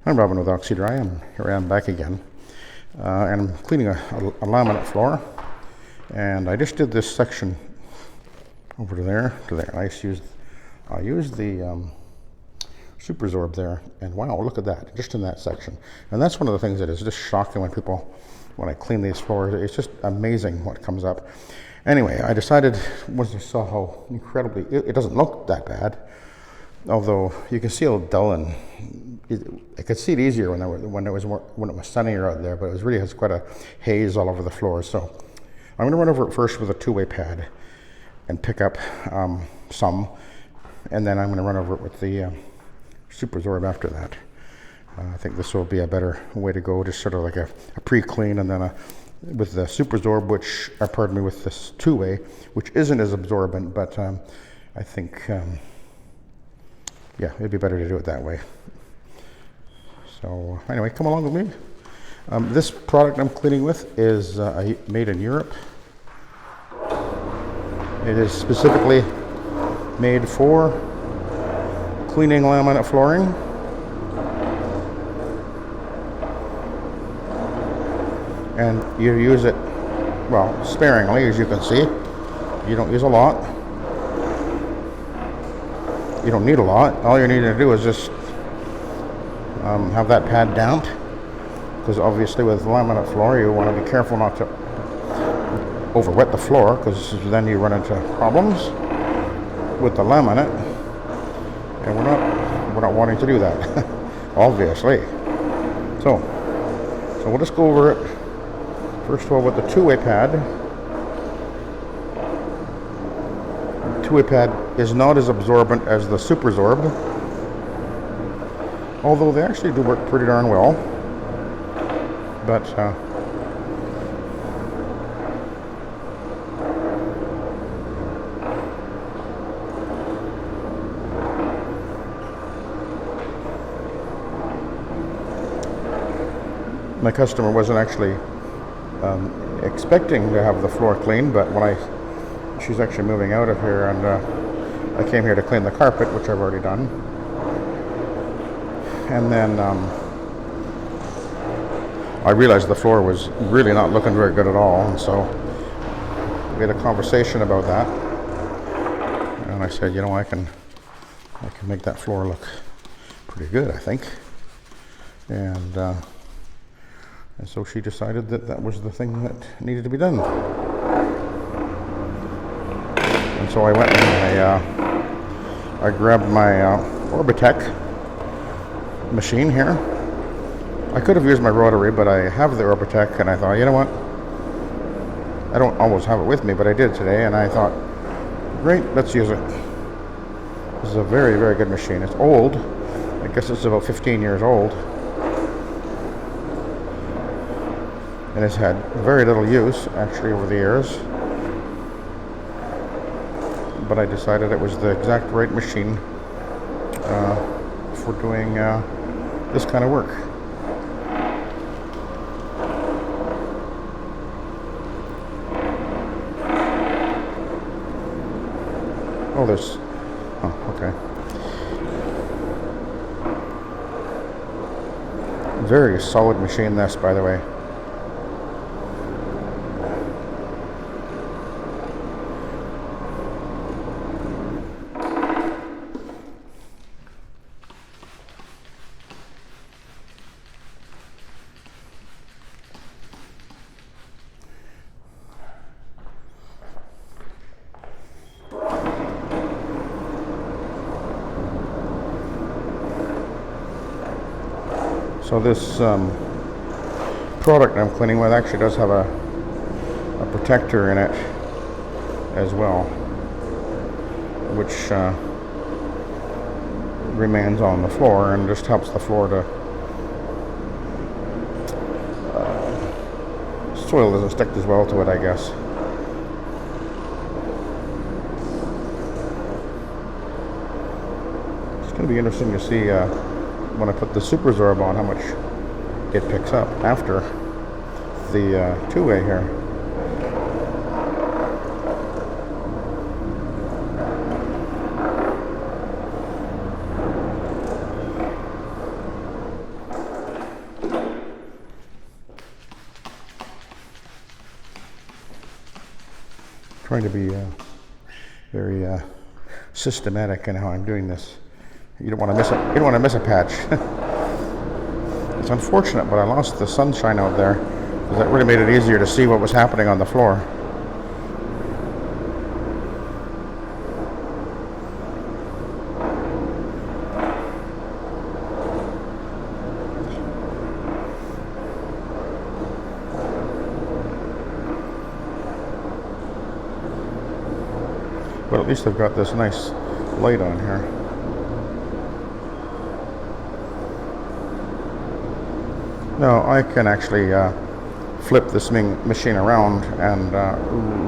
I'm Robin with Oxy-Dry, and here I am back again. And I'm cleaning a laminate floor. And I just did this section over to there. I used the Superzorb there, and wow, look at that, just in that section. And that's one of the things that is just shocking when I clean these floors. It's just amazing what comes up. Anyway, I decided, once I saw how incredibly, it doesn't look that bad, although you can see how dull, and I could see it easier when it was sunnier out there, but it really has quite a haze all over the floor. So I'm going to run over it first with a two-way pad and pick up some, and then I'm going to run over it with the Superzorb after that. I think this will be a better way to go, just sort of like a pre-clean, and then with the Superzorb, with this two-way, which isn't as absorbent, but I think, yeah, it'd be better to do it that way. So anyway, come along with me. This product I'm cleaning with is made in Europe. It is specifically made for cleaning laminate flooring. And you use it, well, sparingly, as you can see. You don't use a lot. You don't need a lot. All you need to do is just have that pad damped, because obviously with laminate floor you want to be careful not to over-wet the floor, because then you run into problems with the laminate, and we're not wanting to do that, obviously. So we'll just go over it first of all with the two-way pad. The two-way pad is not as absorbent as the Superzorb, although they actually do work pretty darn well. But my customer wasn't actually expecting to have the floor cleaned, but she's actually moving out of here, and I came here to clean the carpet, which I've already done. And then I realized the floor was really not looking very good at all, and so we had a conversation about that. And I said, you know, I can make that floor look pretty good, I think. And so she decided that was the thing that needed to be done. And so I went and I grabbed my Orbitec machine here. I could have used my rotary, but I have the Orbitec, and I thought, you know what? I don't always have it with me, but I did today, and I thought, great, let's use it. This is a very, very good machine. It's old. I guess it's about 15 years old. And it's had very little use, actually, over the years. But I decided it was the exact right machine for doing this kind of work. Oh, okay. Very solid machine, this, by the way. So this product I'm cleaning with actually does have a protector in it as well, which remains on the floor and just helps the floor to soil doesn't stick as well to it, I guess. It's going to be interesting to see when I put the Superzorb on, how much it picks up after the two-way here. trying to be very systematic in how I'm doing this. You don't want to miss it. You don't want to miss a patch. It's unfortunate, but I lost the sunshine out there because that really made it easier to see what was happening on the floor. But at least I've got this nice light on here. Now I can actually flip this machine around and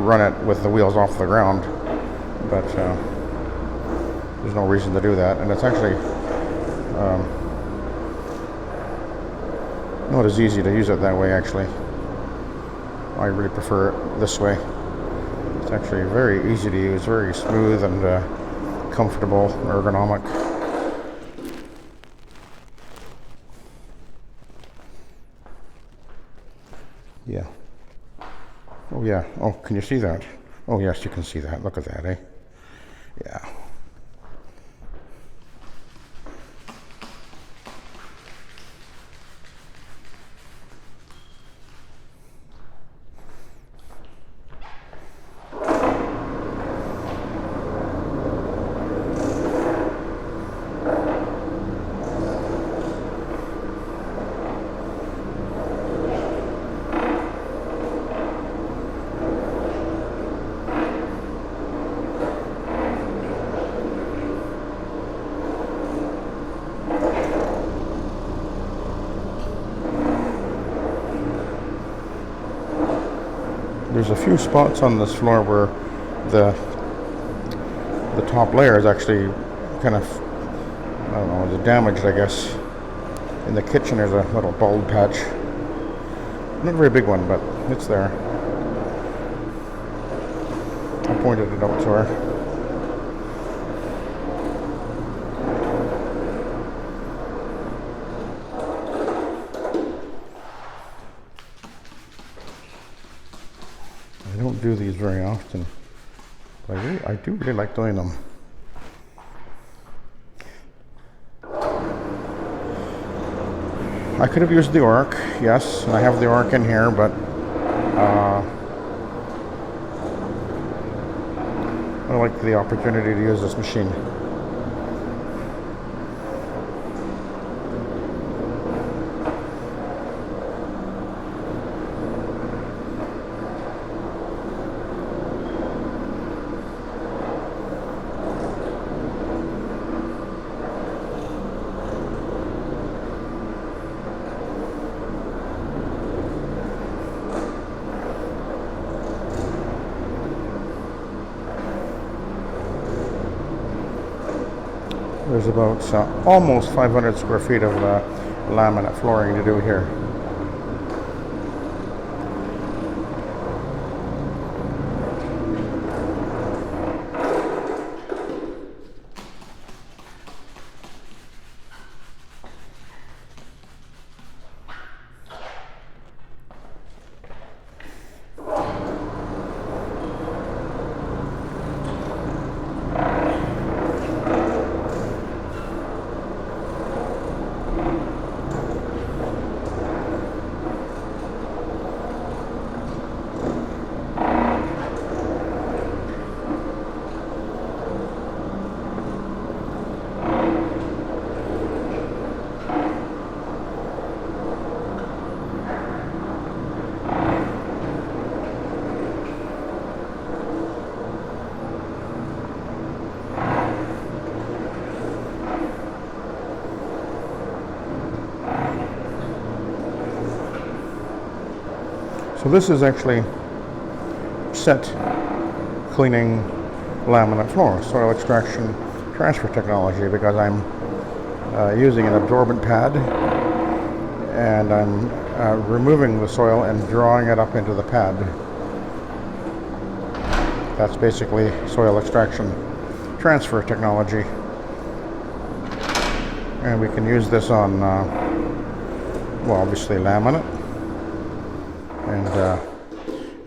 run it with the wheels off the ground, but there's no reason to do that, and it's actually not as easy to use it that way. Actually, I really prefer it this way. It's actually very easy to use, very smooth and comfortable, ergonomic. Yeah. Oh yeah. Oh, can you see that? Oh yes, you can see that. Look at that, eh? Yeah. There's a few spots on this floor where the top layer is actually kind of, I don't know, damaged, I guess. In the kitchen there's a little bald patch. Not a very big one, but it's there. I pointed it out to her. I don't do these very often, but I do really like doing them. I could have used the ORC, yes, and I have the ORC in here, but I like the opportunity to use this machine. There's about almost 500 square feet of laminate flooring to do here. So this is actually SETT cleaning laminate floor, soil extraction transfer technology, because I'm using an absorbent pad and I'm removing the soil and drawing it up into the pad. That's basically soil extraction transfer technology. And we can use this on, well, obviously laminate and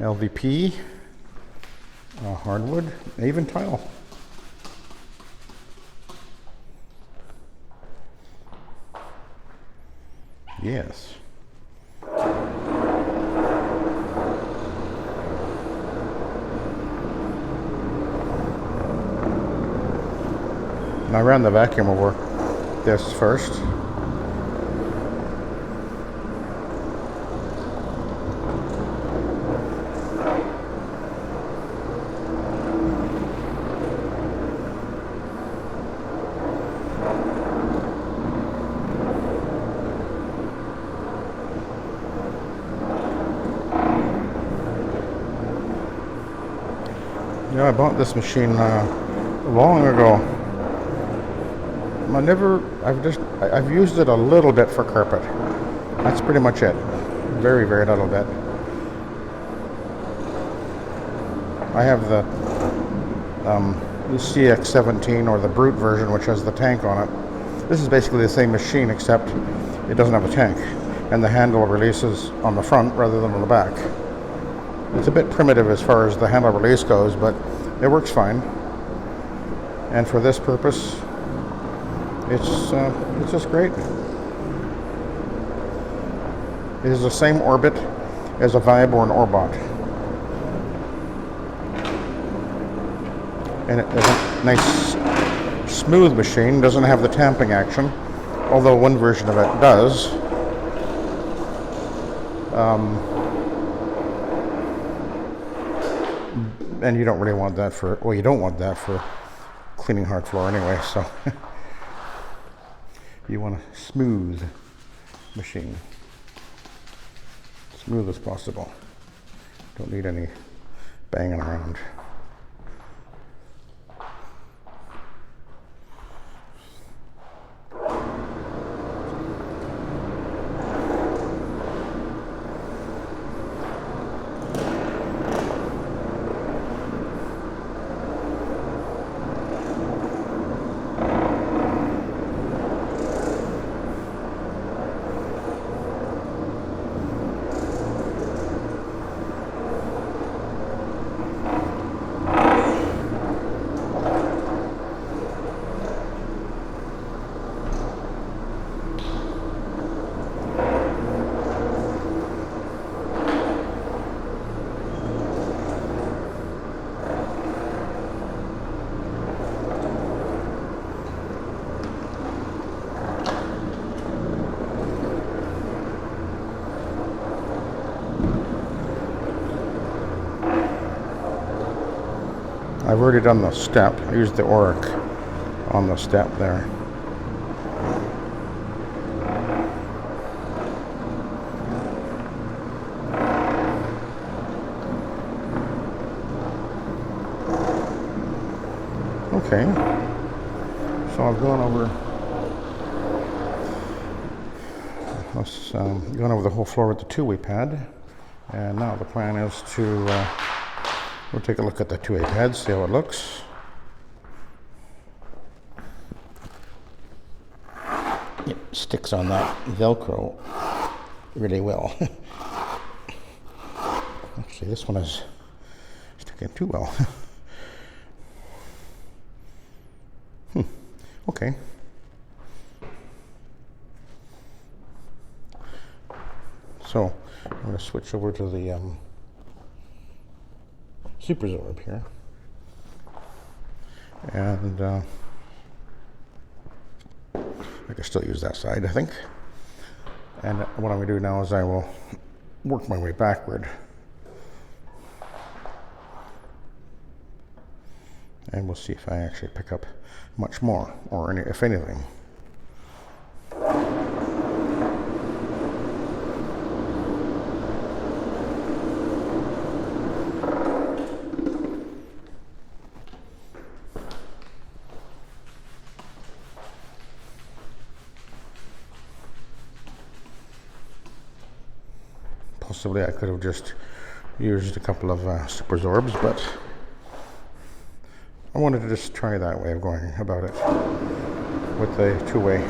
LVP hardwood, even tile. Yes. And I ran the vacuum over this first. Yeah, I bought this machine long ago. I've used it a little bit for carpet. That's pretty much it. Very, very little bit. I have the CX-17 or the Brute version, which has the tank on it. This is basically the same machine, except it doesn't have a tank, and the handle releases on the front rather than on the back. It's a bit primitive as far as the handle release goes, but it works fine. And for this purpose, it's just great. It is the same orbit as a Vibe or an Orbot. And it is a nice smooth machine, doesn't have the tamping action, although one version of it does. And you don't really want that for, well, you don't want that for cleaning hard floor anyway, so you want a smooth machine. Smooth as possible. Don't need any banging around. I've already done the step. I used the Oric on the step there. Okay, so I've gone over the whole floor with the Tuway pad, and now the plan is to we'll take a look at the Tuway pad, see how it looks. It sticks on that Velcro really well. Actually, this one is sticking too well. Okay. So I'm going to switch over to the Superzorb here, and I can still use that side, I think. And what I'm going to do now is I will work my way backward, and we'll see if I actually pick up much more, or if anything. Possibly I could have just used a couple of Superzorbs, but I wanted to just try that way of going about it with the Tuway.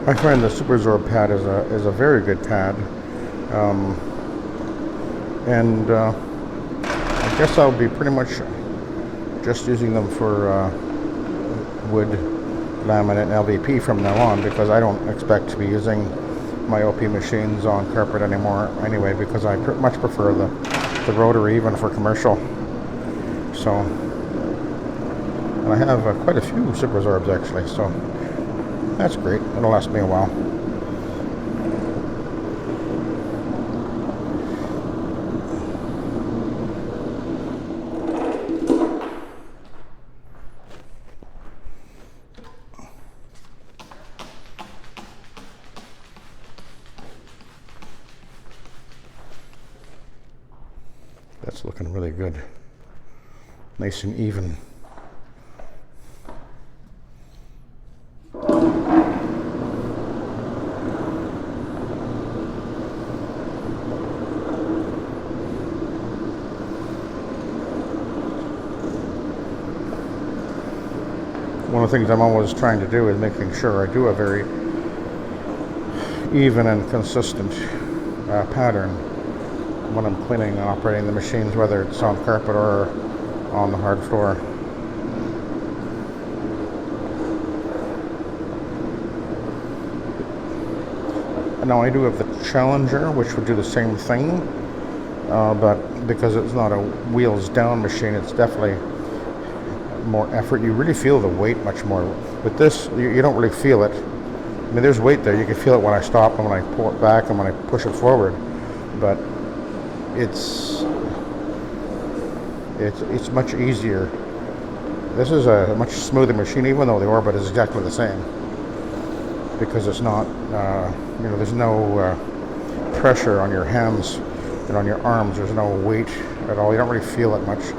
I find the Superzorb pad is a very good pad, and I guess I'll be pretty much just using them for wood, laminate, and LVP from now on, because I don't expect to be using my OP machines on carpet anymore anyway, because I much prefer the rotary even for commercial. So, and I have quite a few Superzorbs actually, so that's great. It'll last me a while. That's looking really good. Nice and even. One of the things I'm always trying to do is making sure I do a very even and consistent pattern when I'm cleaning and operating the machines, whether it's on carpet or on the hard floor. Now I do have the Challenger, which would do the same thing, but because it's not a wheels down machine, it's definitely more effort. You really feel the weight much more. With this, you don't really feel it. I mean, there's weight there. You can feel it when I stop and when I pull it back and when I push it forward, but it's much easier. This is a much smoother machine, even though the Orbit is exactly the same, because it's not, you know, there's no pressure on your hands and on your arms. There's no weight at all. You don't really feel it much.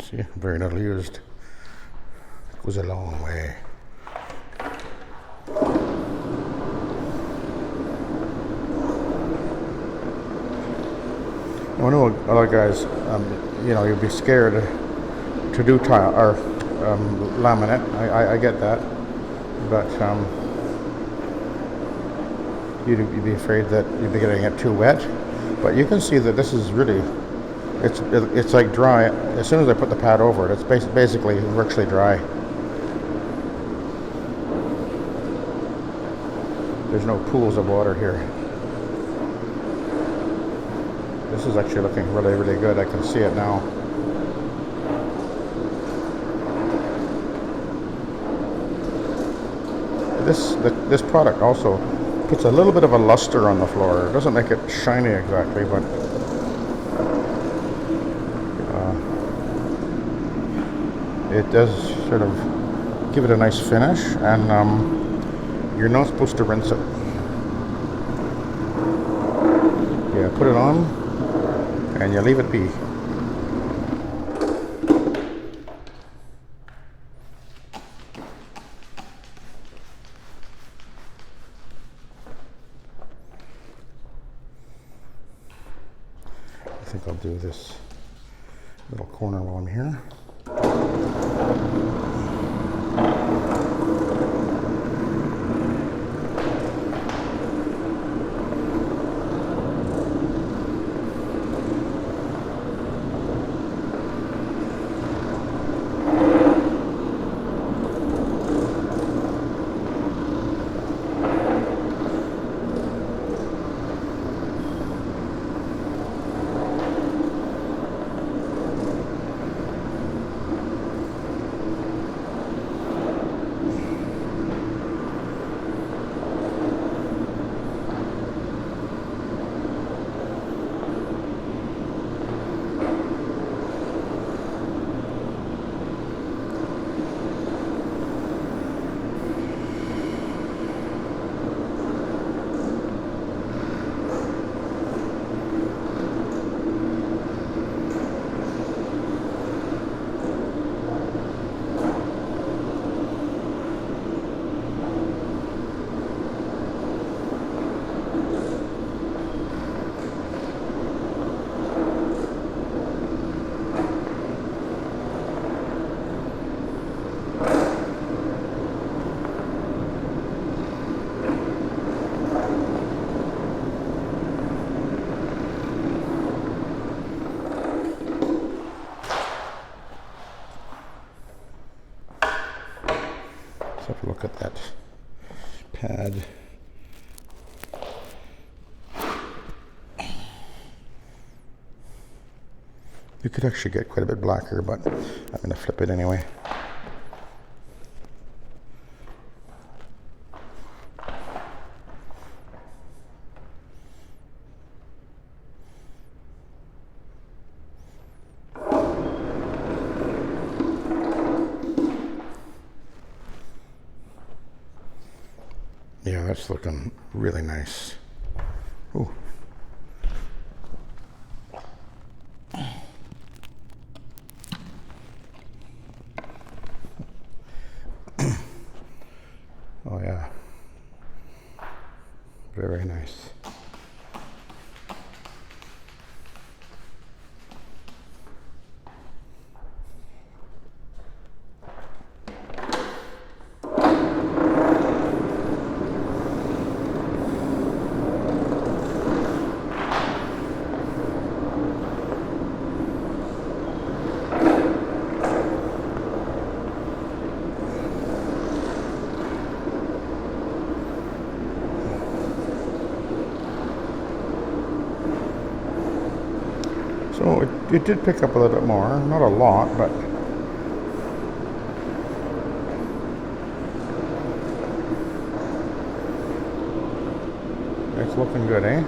See, very little used. It goes a long way. I know a lot of guys, you know, you'd be scared to do tile or laminate. I get that, but you'd be afraid that you'd be getting it too wet. But you can see that this is really, it's like dry. As soon as I put the pad over it, it's basically virtually dry. There's no pools of water here. This is actually looking really, really good. I can see it now. This product also puts a little bit of a luster on the floor. It doesn't make it shiny exactly, but it does sort of give it a nice finish, and you're not supposed to rinse it. Yeah, put it on and you leave it be. I think I'll do this little corner while I'm here. look at that pad. You could actually get quite a bit blacker, but I'm going to flip it anyway. Yeah, that's looking really nice. Ooh. Oh yeah, very nice. So it did pick up a little bit more, not a lot, but it's looking good, eh?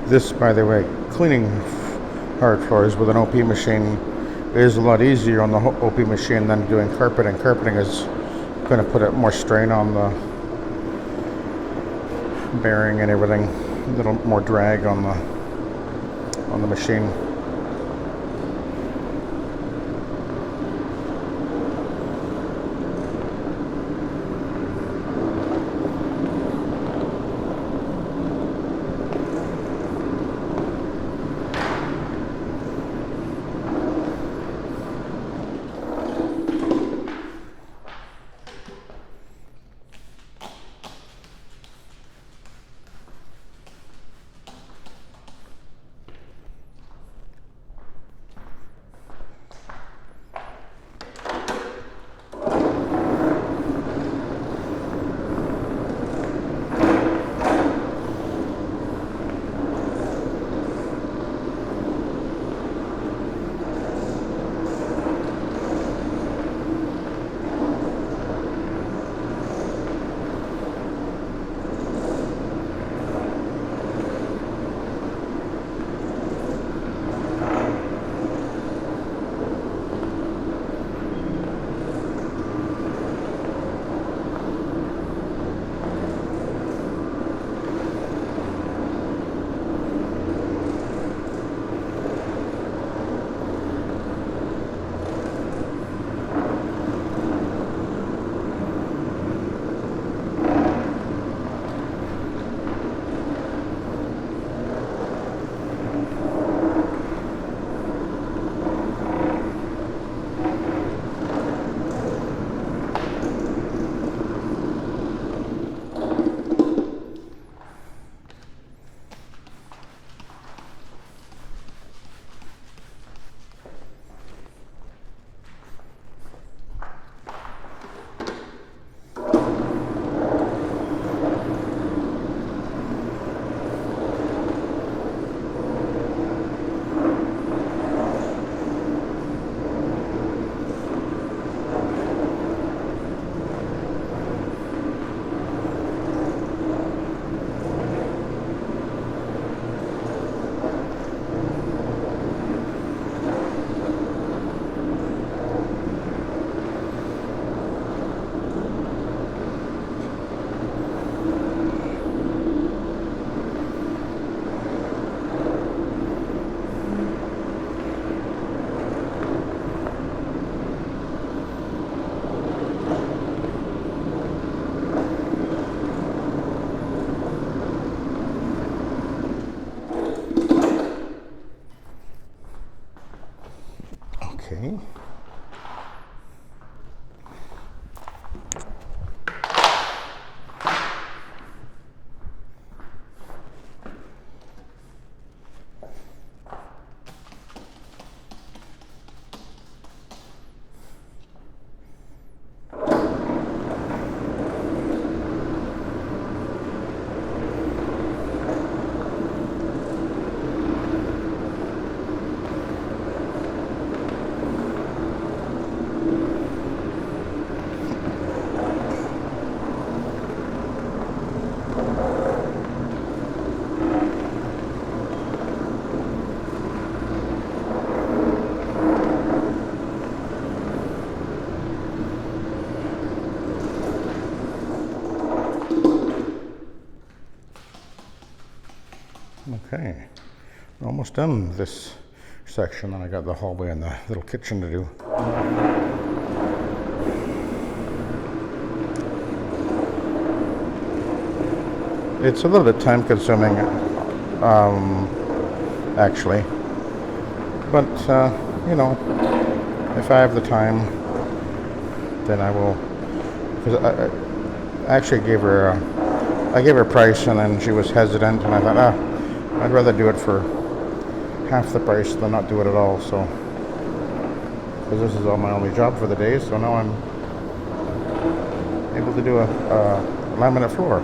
This, by the way, cleaning hard floors with an OP machine is a lot easier on the OP machine than doing carpeting. Carpeting is going to put a more strain on the bearing and everything, a little more drag on the machine. see. Okay, we're almost done this section, and I got the hallway and the little kitchen to do. It's a little bit time consuming, actually, but you know, if I have the time, then I will, because I actually gave her a price, and then she was hesitant, and I thought, I'd rather do it for half the price than not do it at all. So, because this is all my only job for the day, so now I'm able to do a laminate floor,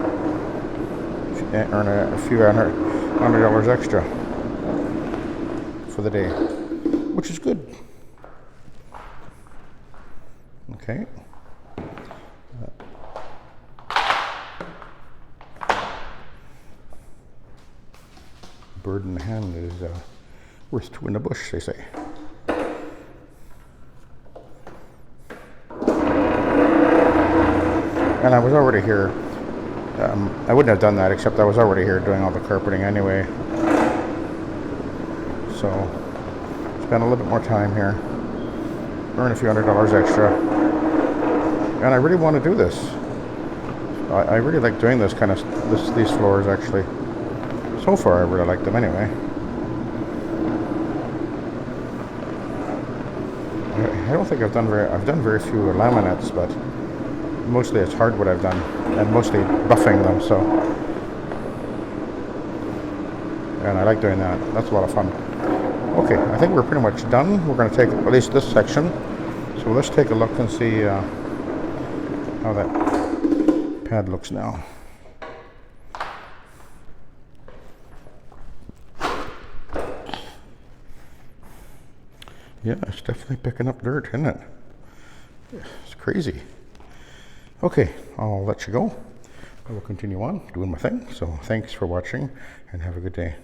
earn a few $100 extra for the day, which is good. Okay. Bird in the hand is worth two in the bush, they say. And I was already here. I wouldn't have done that, except I was already here doing all the carpeting anyway. So, spend a little bit more time here, earn a few $100 extra. And I really want to do this. I really like doing this kind of these floors, actually. So far, I really like them anyway. I don't think I've done very few laminates, but mostly it's hardwood I've done, and mostly buffing them. So, and I like doing that. That's a lot of fun. Okay, I think we're pretty much done. We're going to take at least this section. So let's take a look and see how that pad looks now. Yeah, it's definitely picking up dirt, isn't it? It's crazy. Okay, I'll let you go. I will continue on doing my thing. So thanks for watching, and have a good day.